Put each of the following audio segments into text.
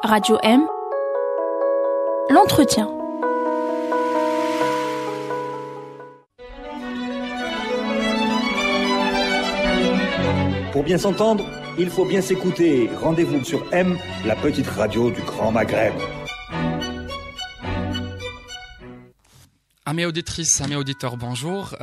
Radio M, l'entretien. Pour bien s'entendre, il faut bien s'écouter. Rendez-vous sur M, la petite radio du Grand Maghreb. Amis auditrices, amis auditeurs, bonjour.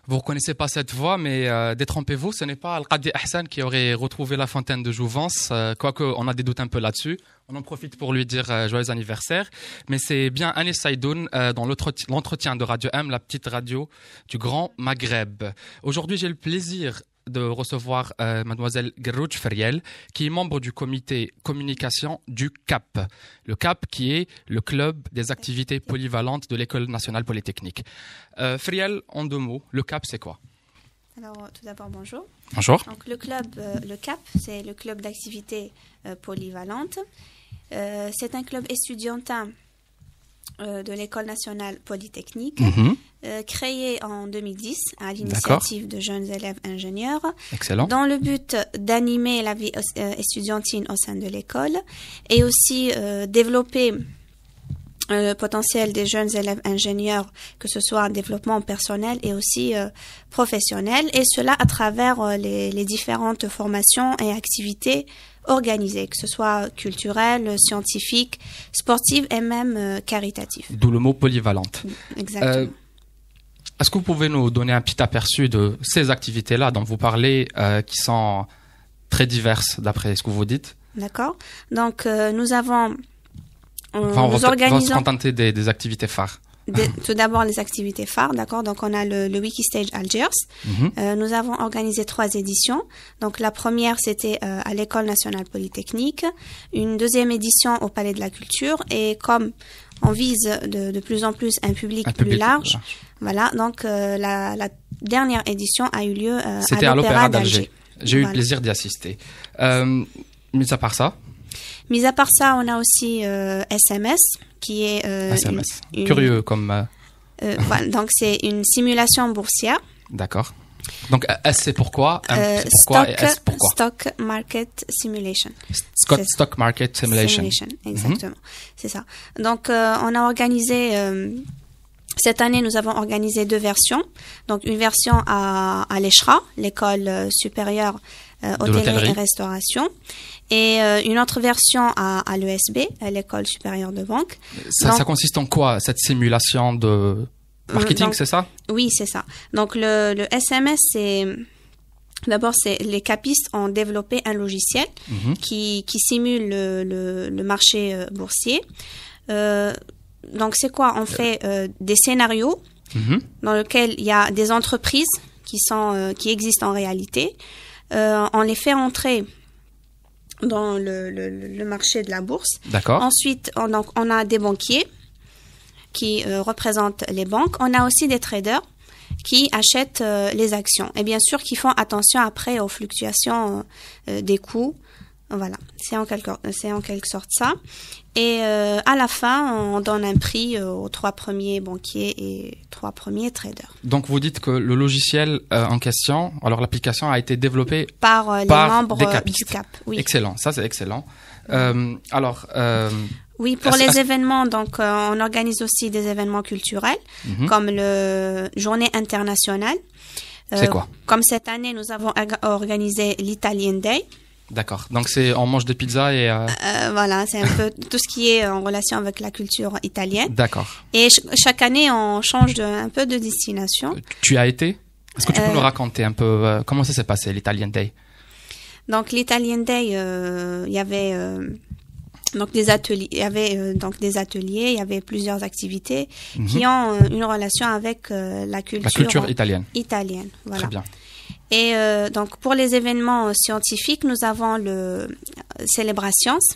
Vous ne reconnaissez pas cette voix, mais détrompez-vous, ce n'est pas Al-Qadi Ahsan qui aurait retrouvé la fontaine de jouvence, quoique on a des doutes un peu là-dessus. On en profite pour lui dire joyeux anniversaire. Mais c'est bien Anis Saïdoun dans l'entretien de Radio M, la petite radio du Grand Maghreb. Aujourd'hui, j'ai le plaisir de recevoir mademoiselle Gerrouj Friel, qui est membre du comité communication du CAP. Le CAP qui est le club des activités polyvalentes de l'École nationale polytechnique. Friel, en deux mots, le CAP c'est quoi? Alors, tout d'abord, bonjour. Bonjour. Donc, le CAP, c'est le club d'activités polyvalentes. C'est un club estudiantin de l'École nationale polytechnique, créé en 2010 à l'initiative de jeunes élèves ingénieurs. Excellent. Dans le but d'animer la vie estudiantine au sein de l'école et aussi développer le potentiel des jeunes élèves ingénieurs, que ce soit en développement personnel et aussi professionnel, et cela à travers les différentes formations et activités organisées, que ce soit culturelles, scientifiques, sportives et même caritatives. D'où le mot polyvalente. Exactement. Est-ce que vous pouvez nous donner un petit aperçu de ces activités-là dont vous parlez, qui sont très diverses d'après ce que vous dites? D'accord. Donc, nous avons... on va se contenter des activités phares. Tout d'abord, les activités phares, d'accord. Donc, on a le Wikistage Algiers. Nous avons organisé 3 éditions. Donc, la première, c'était à l'École nationale polytechnique. Une deuxième édition au Palais de la Culture. Et comme on vise de plus en plus un public plus large, voilà. Donc, la dernière édition a eu lieu à l'Opéra d'Alger. J'ai eu le plaisir d'y assister. Mis à part ça? Mis à part ça, on a aussi SMS, qui est... SMS. Curieux comme... voilà, donc, c'est une simulation boursière. D'accord. Donc, S, c'est pourquoi? M, c'est pourquoi? Et S, pourquoi? Stock Market Simulation. Stock Market Simulation. Exactement. C'est ça. Donc, on a organisé... cette année, nous avons organisé 2 versions. Donc, une version à l'ECHRA, l'École supérieure hôtellerie et restauration, et une autre version à l'ESB, à l'École supérieure de banque. Ça consiste en quoi, cette simulation de marketing, c'est ça? Oui, c'est ça. Donc, le SMS, d'abord, les capistes ont développé un logiciel qui simule le marché boursier. Donc, c'est quoi? On fait des scénarios dans lesquels il y a des entreprises qui existent en réalité. On les fait entrer dans le marché de la bourse. D'accord. Ensuite, on a des banquiers qui représentent les banques. On a aussi des traders qui achètent les actions. Et bien sûr, qui font attention après aux fluctuations des coûts. Voilà, c'est en quelque sorte ça. Et à la fin, on donne un prix aux 3 premiers banquiers et 3 premiers traders. Donc, vous dites que le logiciel en question, alors l'application a été développée par les membres des capistes. Du CAP. Oui. Excellent, ça c'est excellent. Oui, pour les événements, donc on organise aussi des événements culturels, comme le Journée internationale. C'est quoi? Comme cette année, nous avons organisé l'Italian Day. D'accord. Donc, on mange des pizzas et... Voilà, c'est un peu tout ce qui est en relation avec la culture italienne. D'accord. Et chaque année, on change un peu de destination. Tu as été? Est-ce que tu peux nous raconter un peu comment ça s'est passé, l'Italian Day? Donc, l'Italian Day, il y avait... donc des ateliers, il y avait plusieurs activités qui ont une relation avec la culture italienne. Voilà. Très bien. Et donc pour les événements scientifiques, nous avons le Célébra Science,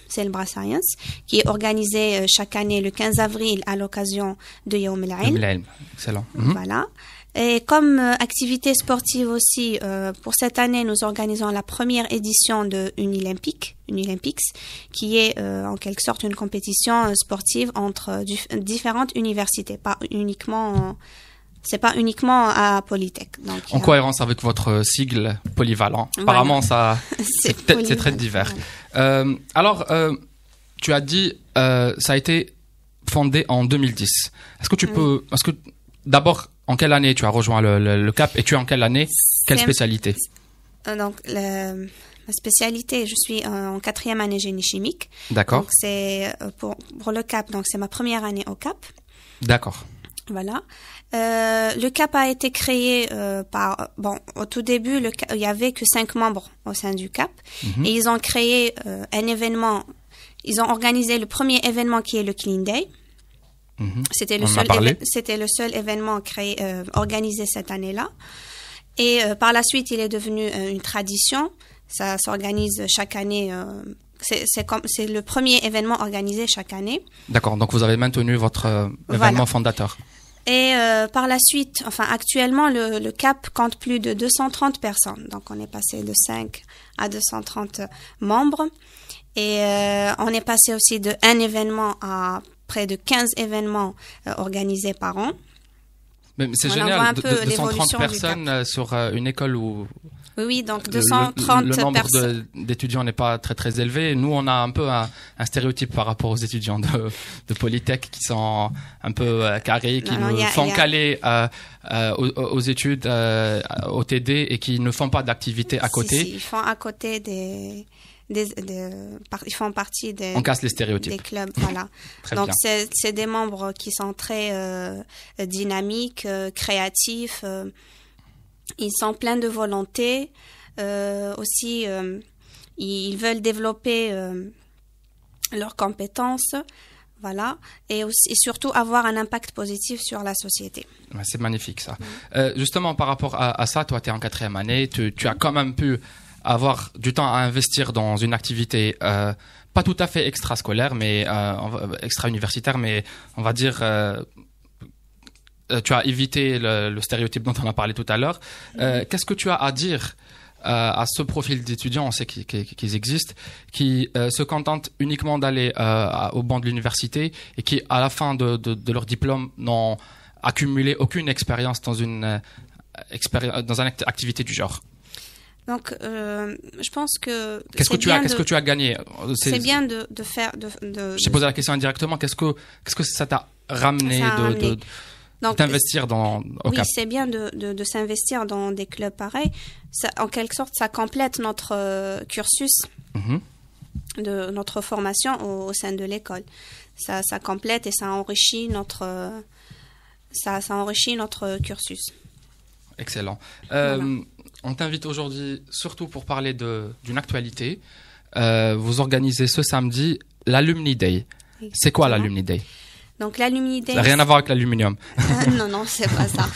qui est organisé chaque année le 15 avril à l'occasion de Yawm al-Ilm. Excellent. Voilà. Et comme activité sportive aussi, pour cette année, nous organisons la première édition de Unilympics, qui est en quelque sorte une compétition sportive entre différentes universités, c'est pas uniquement à Polytech. Donc, en cohérence avec votre sigle polyvalent. Apparemment, ça, c'est très divers. Voilà. tu as dit, ça a été fondé en 2010. Est-ce que d'abord, en quelle année tu as rejoint le CAP et tu es en quelle année? Quelle spécialité? Donc, ma spécialité, je suis en 4e année génie chimique. D'accord. Donc, c'est pour le CAP, donc c'est ma première année au CAP. D'accord. Voilà. Le CAP a été créé au tout début, il y avait que 5 membres au sein du CAP. Et ils ont créé un événement. Ils ont organisé le premier événement qui est le Clean Day. C'était le seul événement organisé cette année-là. Et par la suite, il est devenu une tradition. Ça s'organise chaque année. C'est le premier événement organisé chaque année. D'accord. Donc vous avez maintenu votre événement fondateur. Et par la suite, actuellement, le CAP compte plus de 230 personnes. Donc on est passé de 5 à 230 membres. Et on est passé aussi de un événement à près de 15 événements organisés par an. Mais c'est génial, 230 personnes sur une école où oui, donc 230 le nombre personnes. d'étudiants n'est pas très très élevé. Nous, on a un peu un stéréotype par rapport aux étudiants de Polytech qui sont un peu carrés, qui font caler aux études, au TD et qui ne font pas d'activité à côté. Si, ils font à côté ils font partie on casse les stéréotypes. Des clubs, voilà. Donc c'est des membres qui sont très dynamiques, créatifs. Ils sont pleins de volonté. Aussi, ils veulent développer leurs compétences, voilà, et surtout avoir un impact positif sur la société. Ouais, c'est magnifique ça. Justement, par rapport à ça, toi, tu es en 4e année, tu as quand même pu avoir du temps à investir dans une activité pas tout à fait extrascolaire, mais extra-universitaire, mais on va dire tu as évité le stéréotype dont on a parlé tout à l'heure. Qu'est-ce que tu as à dire à ce profil d'étudiants, on sait qu'ils existent, qui se contentent uniquement d'aller au banc de l'université et qui, à la fin de leur diplôme, n'ont accumulé aucune expérience dans une activité du genre? Donc, je pense que qu'est-ce que tu as gagné? C'est bien de faire. Je t'ai posé la question indirectement. Qu'est-ce que ça t'a ramené d'investir au CAP? Oui, c'est bien de s'investir dans des clubs pareils. Ça, en quelque sorte, ça complète notre cursus de notre formation au sein de l'école. Ça complète et ça enrichit notre cursus. Excellent. Voilà. On t'invite aujourd'hui surtout pour parler d'une actualité. Vous organisez ce samedi l'Alumni Day. Exactement. C'est quoi l'Alumni Day? Donc l'Alumni Day, rien à voir avec l'aluminium. Non, c'est pas ça.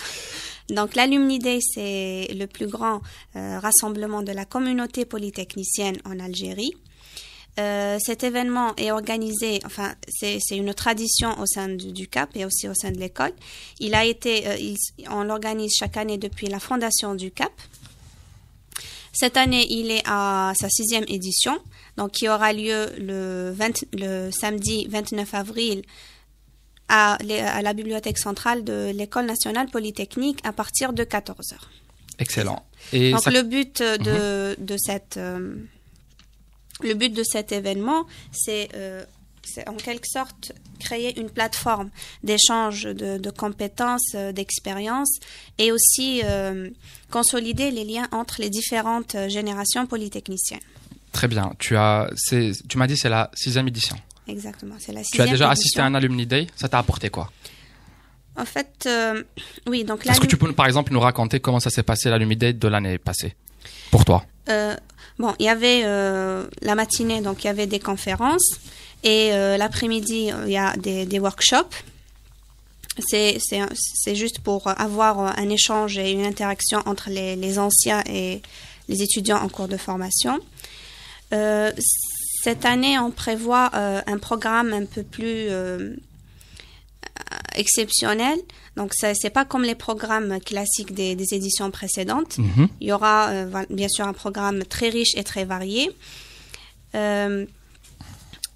Donc l'Alumni Day, c'est le plus grand rassemblement de la communauté polytechnicienne en Algérie. Cet événement est organisé, c'est une tradition au sein du CAP et aussi au sein de l'école. On l'organise chaque année depuis la fondation du CAP. Cette année, il est à sa 6e édition, donc qui aura lieu le samedi 29 avril à la bibliothèque centrale de l'École nationale polytechnique à partir de 14h. Excellent. Et donc le but de cet événement, c'est en quelque sorte créer une plateforme d'échange de compétences, d'expériences et aussi consolider les liens entre les différentes générations polytechniciennes. Très bien. Tu m'as dit c'est la 6e édition. Exactement, c'est la 6e édition. Tu as déjà assisté à un Alumni Day? Ça t'a apporté quoi? En fait, oui. Donc est-ce que tu peux par exemple nous raconter comment ça s'est passé l'Alumni Day de l'année passée pour toi? Bon, il y avait la matinée, donc il y avait des conférences et l'après-midi il y a des workshops. C'est juste pour avoir un échange et une interaction entre les anciens et les étudiants en cours de formation. Cette année, on prévoit un programme un peu plus exceptionnel. Donc, c'est pas comme les programmes classiques des éditions précédentes. Il y aura bien sûr un programme très riche et très varié.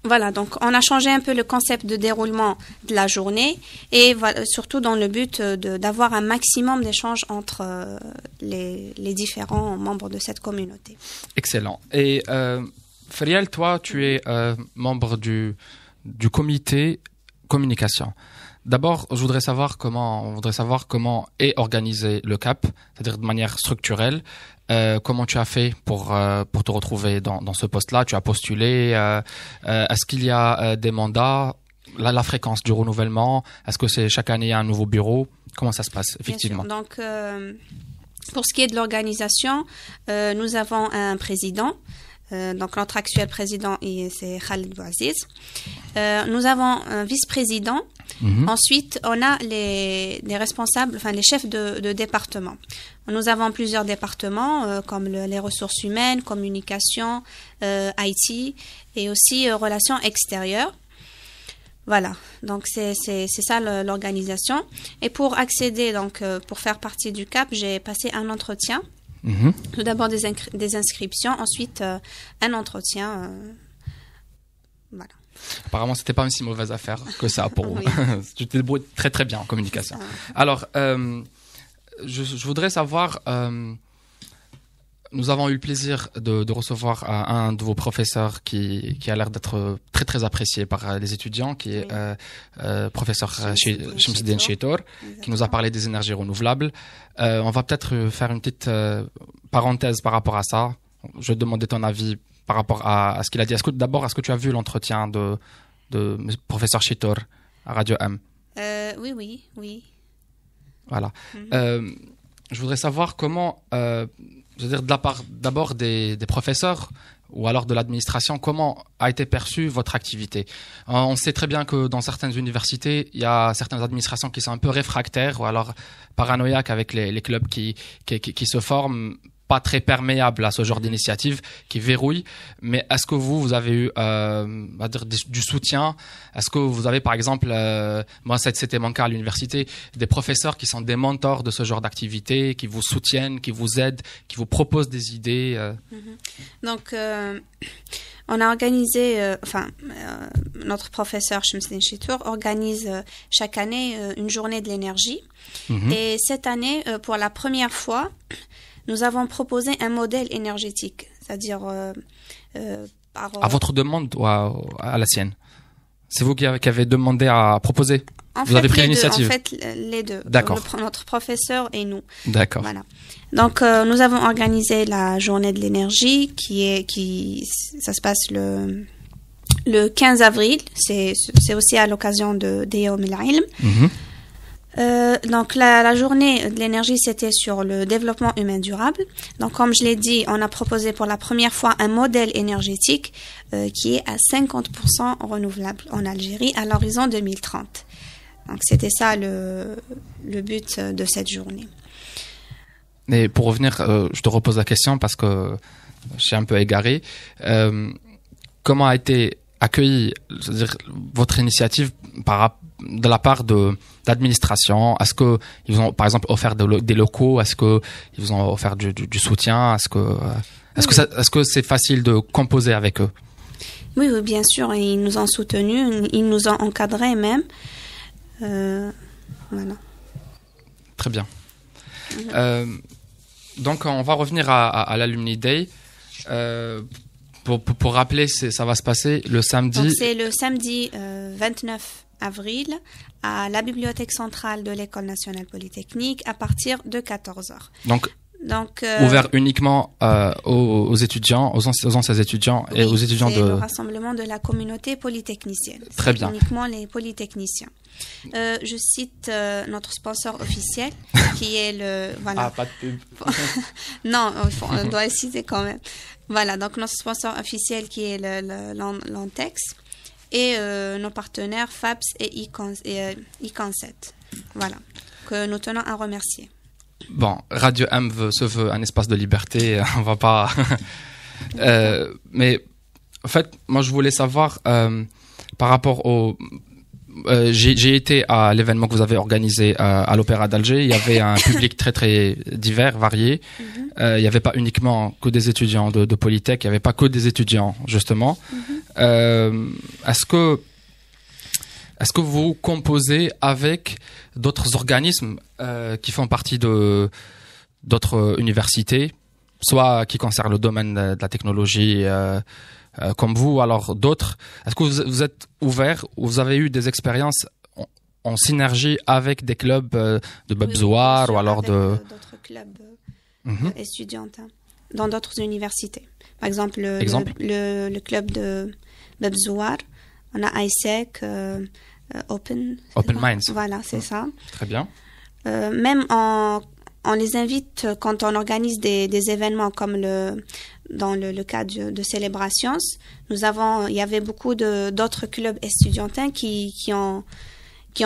Voilà, donc on a changé un peu le concept de déroulement de la journée et surtout dans le but d'avoir un maximum d'échanges entre les différents membres de cette communauté. Excellent. Et Feriel, toi, tu es membre du comité communication. D'abord, on voudrait savoir comment est organisé le CAP, c'est-à-dire de manière structurelle. Comment tu as fait pour te retrouver dans ce poste-là? Tu as postulé. Est-ce qu'il y a des mandats? La fréquence du renouvellement? Est-ce que c'est chaque année un nouveau bureau? Comment ça se passe, effectivement? Bien sûr. Donc, pour ce qui est de l'organisation, nous avons un président. Donc, notre actuel président, c'est Khalid Bouaziz. Nous avons un vice-président. Ensuite, on a les responsables, enfin les chefs de département. Nous avons plusieurs départements comme les ressources humaines, communication, IT et aussi relations extérieures. Voilà, donc c'est ça l'organisation. Et pour accéder, donc pour faire partie du CAP, j'ai passé un entretien. Tout d'abord des inscriptions, ensuite un entretien. Voilà. Apparemment, c'était pas une si mauvaise affaire que ça pour vous. Tu te débrouilles très très bien en communication. Alors, je voudrais savoir. Nous avons eu le plaisir de recevoir un de vos professeurs qui a l'air d'être très très apprécié par les étudiants, qui est professeur Shamsuddin Chitour, qui nous a parlé des énergies renouvelables. On va peut-être faire une petite parenthèse par rapport à ça. Je vais demander ton avis par rapport à ce qu'il a dit. Est-ce que tu as vu l'entretien de professeur Chitour à Radio M? Oui. Voilà. Je voudrais savoir comment... je veux dire, de la part d'abord des professeurs ou alors de l'administration, comment a été perçue votre activité? On sait très bien que dans certaines universités, il y a certaines administrations qui sont un peu réfractaires ou alors paranoïaques avec les clubs qui se forment, pas très perméables à ce genre d'initiative, qui verrouillent. Mais est-ce que vous avez eu on va dire du soutien? Est-ce que vous avez, par exemple, moi c'était mon cas à l'université, des professeurs qui sont des mentors de ce genre d'activité, qui vous soutiennent, qui vous aident, qui vous proposent des idées? Donc, on a organisé, notre professeur Shamsuddin Chitour organise chaque année une journée de l'énergie. Et cette année, pour la première fois, nous avons proposé un modèle énergétique, c'est-à-dire à votre demande ou à la sienne? C'est vous qui avez demandé à proposer? Vous avez pris l'initiative? En fait, les deux. D'accord. Notre professeur et nous. D'accord. Voilà. Donc, nous avons organisé la journée de l'énergie ça se passe le 15 avril. C'est aussi à l'occasion de Yawm al-Ilm. Donc la journée de l'énergie, c'était sur le développement humain durable. Donc comme je l'ai dit, on a proposé pour la première fois un modèle énergétique qui est à 50% renouvelable en Algérie à l'horizon 2030. Donc c'était ça le but de cette journée. Et pour revenir, je te repose la question parce que je suis un peu égaré. Comment a été accueillie, c'est-à-dire votre initiative de la part de l'administration? Est-ce que ils vous ont par exemple offert des locaux? Est-ce que ils vous ont offert du soutien? Est-ce que c'est facile de composer avec eux? Oui, bien sûr, ils nous ont soutenus, ils nous ont encadrés même. Voilà. Très bien. Donc on va revenir à l'Alumni Day. Pour rappeler, ça va se passer le samedi. Donc, c'est le samedi 29 avril à la bibliothèque centrale de l'École nationale polytechnique à partir de 14h. Donc ouvert uniquement aux étudiants, aux anciens étudiants et aux étudiants de... C'est le rassemblement de la communauté polytechnicienne. Très bien. Uniquement les polytechniciens. Je cite notre sponsor officiel qui est le... Voilà. Ah, pas de pub. Non, on doit le citer quand même. Voilà, donc notre sponsor officiel qui est l'Antex et nos partenaires FAPS et ICANSET. Voilà, que nous tenons à remercier. Bon, Radio M se veut un espace de liberté, on va pas... mais en fait, moi je voulais savoir par rapport au... j'ai été à l'événement que vous avez organisé à l'Opéra d'Alger. Il y avait un public très très divers, varié. Il n'y avait pas uniquement que des étudiants de Polytech, il n'y avait pas que des étudiants justement. Est-ce que vous composez avec d'autres organismes qui font partie d'autres universités, soit qui concernent le domaine de la technologie comme vous, alors d'autres. Est-ce que vous êtes ouvert ou vous avez eu des expériences en synergie avec des clubs de Bab Zouar ou alors d'autres clubs étudiantins dans d'autres universités. Par exemple, le club de Bab Zouar, on a ISEC, Open Minds. Voilà, c'est ça. Très bien. Même on les invite quand on organise des événements comme dans le cas de Célébrations. Il y avait beaucoup d'autres clubs étudiantins qui ont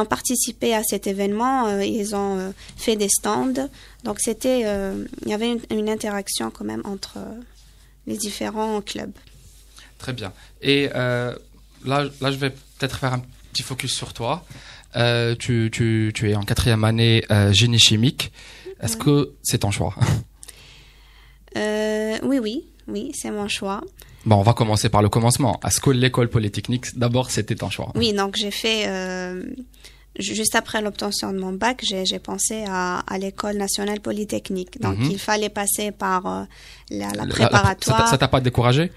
participé à cet événement. Ils ont fait des stands. Donc il y avait une interaction quand même entre les différents clubs. Très bien. Et là, je vais peut-être faire un petit focus sur toi. Tu es en 4e année génie chimique. Est-ce que c'est ton choix? Oui, c'est mon choix. Bon, on va commencer par le commencement. Est-ce que l'école polytechnique, d'abord, c'était ton choix? Oui, donc j'ai fait, juste après l'obtention de mon bac, j'ai pensé à l'école nationale polytechnique. Donc il fallait passer par la préparatoire. Ça t'a pas découragé?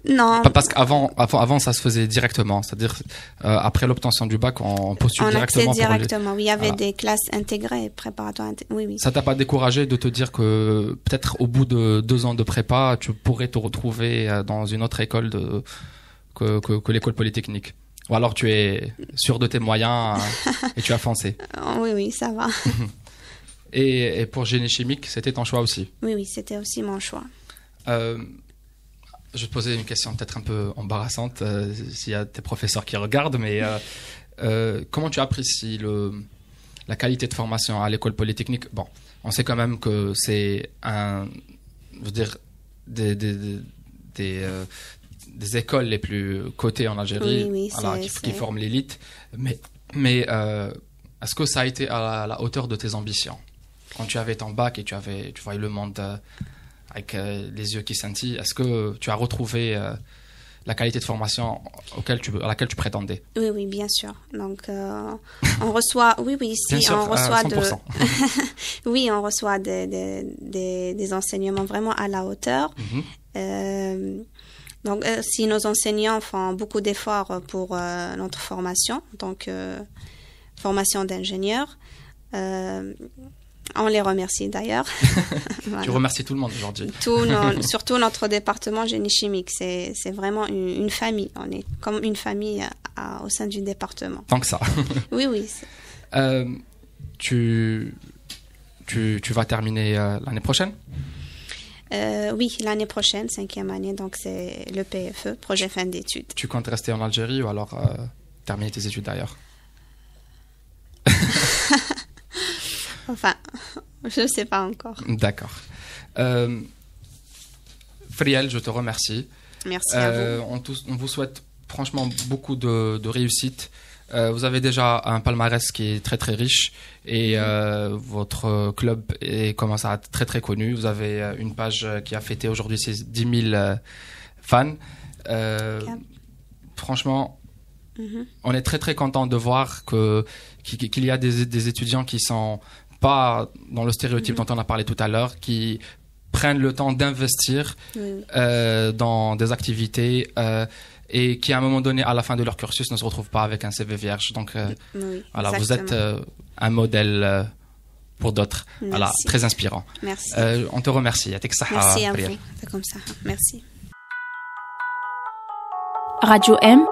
Non. Parce qu'avant, ça se faisait directement. C'est-à-dire, après l'obtention du bac, on postule directement. On accède directement. Oui, il y avait des classes intégrées, préparatoires. Oui. Ça t'a pas découragé de te dire que peut-être au bout de 2 ans de prépa, tu pourrais te retrouver dans une autre école que l'école polytechnique? Ou alors tu es sûr de tes moyens et tu as foncé? Oui, ça va. Et pour génie chimique, c'était ton choix aussi? Oui, c'était aussi mon choix. Je vais te poser une question peut-être un peu embarrassante s'il y a tes professeurs qui regardent, mais comment tu apprécies la qualité de formation à l'école polytechnique? Bon, on sait quand même que c'est des écoles les plus cotées en Algérie, qui forment l'élite. Mais est-ce que ça a été à la hauteur de tes ambitions? Quand tu avais ton bac et tu voyais le monde avec les yeux qui scintillent, est-ce que tu as retrouvé la qualité de formation à laquelle tu prétendais? Oui, bien sûr. Donc, on reçoit, on reçoit 100%. Oui, on reçoit des enseignements vraiment à la hauteur. Donc, si nos enseignants font beaucoup d'efforts pour notre formation, donc formation d'ingénieurs, on les remercie d'ailleurs. Voilà. Tu remercies tout le monde aujourd'hui. Surtout notre département génie chimique. C'est vraiment une famille. On est comme une famille au sein du département. Tant que ça. Oui. Tu vas terminer l'année prochaine? Oui, l'année prochaine, 5e année. Donc c'est le PFE, projet fin d'études. Tu comptes rester en Algérie ou alors terminer tes études ailleurs? Enfin, je ne sais pas encore. D'accord. Friel, je te remercie. Merci à vous. On vous souhaite franchement beaucoup de réussite. Vous avez déjà un palmarès qui est très très riche et votre club commence à être très très connu. Vous avez une page qui a fêté aujourd'hui ses 10 000 fans. Franchement, on est très très content de voir qu'il y a des étudiants qui sont pas dans le stéréotype dont on a parlé tout à l'heure, qui prennent le temps d'investir dans des activités et qui à un moment donné, à la fin de leur cursus, ne se retrouvent pas avec un CV vierge. Donc voilà, vous êtes un modèle pour d'autres. Voilà, très inspirant. Merci. On te remercie. Merci à vous. C'est comme ça. Merci. Radio M,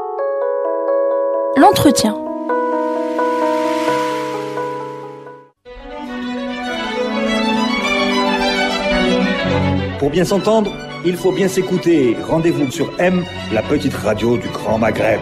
l'entretien. Pour bien s'entendre, il faut bien s'écouter. Rendez-vous sur M, la petite radio du Grand Maghreb.